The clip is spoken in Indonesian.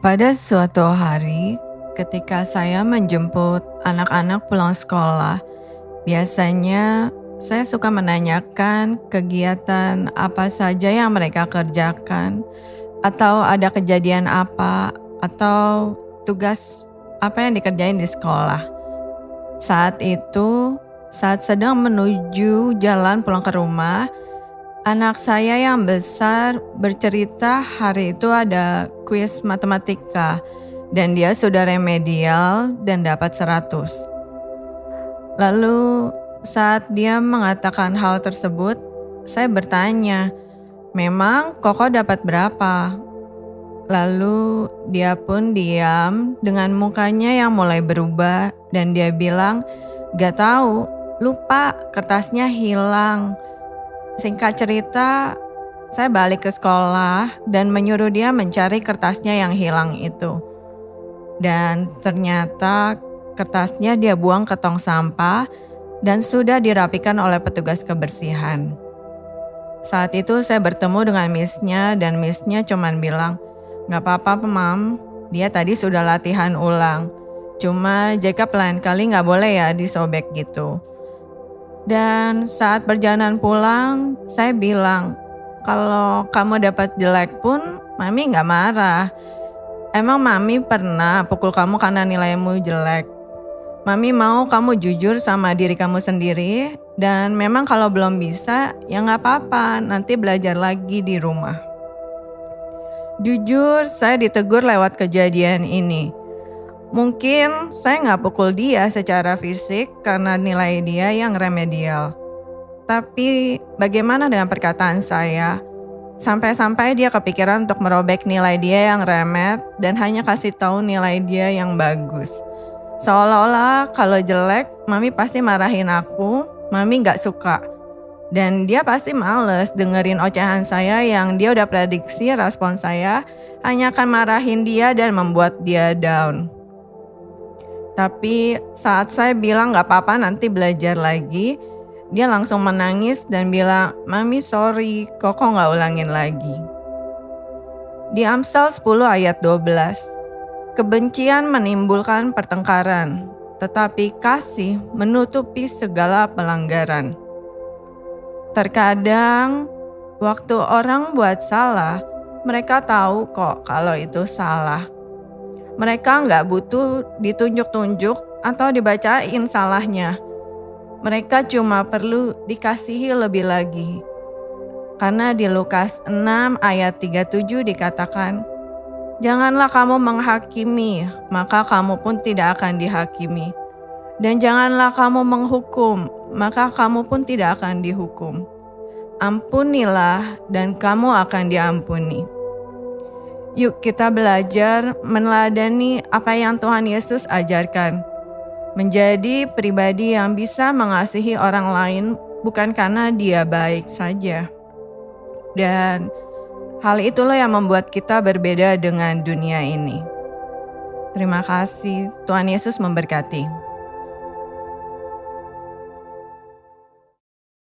Pada suatu hari, ketika saya menjemput anak-anak pulang sekolah, biasanya saya suka menanyakan kegiatan apa saja yang mereka kerjakan, atau ada kejadian apa, atau tugas apa yang dikerjain di sekolah. Saat itu, saat sedang menuju jalan pulang ke rumah, anak saya yang besar bercerita hari itu ada kuis matematika dan dia sudah remedial dan dapat 100. Lalu saat dia mengatakan hal tersebut, saya bertanya, "Memang Koko dapat berapa?" Lalu dia pun diam dengan mukanya yang mulai berubah dan dia bilang, "Gak tahu, lupa, kertasnya hilang." Singkat cerita, saya balik ke sekolah dan menyuruh dia mencari kertasnya yang hilang itu. Dan ternyata kertasnya dia buang ke tong sampah dan sudah dirapikan oleh petugas kebersihan. Saat itu saya bertemu dengan Miss-nya dan Miss-nya cuman bilang, "Gak apa-apa, Mam, dia tadi sudah latihan ulang. Cuma Jacob lain kali gak boleh ya disobek gitu." Dan saat perjalanan pulang, saya bilang, "Kalau kamu dapat jelek pun, Mami gak marah. Emang Mami pernah pukul kamu karena nilaimu jelek? Mami mau kamu jujur sama diri kamu sendiri, dan memang kalau belum bisa, ya gak apa-apa, nanti belajar lagi di rumah." Jujur, saya ditegur lewat kejadian ini. Mungkin saya nggak pukul dia secara fisik karena nilai dia yang remedial. Tapi bagaimana dengan perkataan saya? Sampai-sampai dia kepikiran untuk merobek nilai dia yang remet dan hanya kasih tahu nilai dia yang bagus. Seolah-olah kalau jelek, Mami pasti marahin aku, Mami nggak suka. Dan dia pasti males dengerin ocehan saya yang dia udah prediksi respon saya hanya akan marahin dia dan membuat dia down. Tapi saat saya bilang gak apa-apa nanti belajar lagi, dia langsung menangis dan bilang, "Mami sorry, Koko gak ulangin lagi." Di Amsal 10 ayat 12, kebencian menimbulkan pertengkaran, tetapi kasih menutupi segala pelanggaran. Terkadang waktu orang buat salah, mereka tahu kok kalau itu salah. Mereka nggak butuh ditunjuk-tunjuk atau dibacain salahnya. Mereka cuma perlu dikasihi lebih lagi. Karena di Lukas 6 ayat 37 dikatakan, "Janganlah kamu menghakimi, maka kamu pun tidak akan dihakimi. Dan janganlah kamu menghukum, maka kamu pun tidak akan dihukum. Ampunilah dan kamu akan diampuni." Yuk kita belajar meneladani apa yang Tuhan Yesus ajarkan. Menjadi pribadi yang bisa mengasihi orang lain bukan karena dia baik saja. Dan hal itulah yang membuat kita berbeda dengan dunia ini. Terima kasih, Tuhan Yesus memberkati.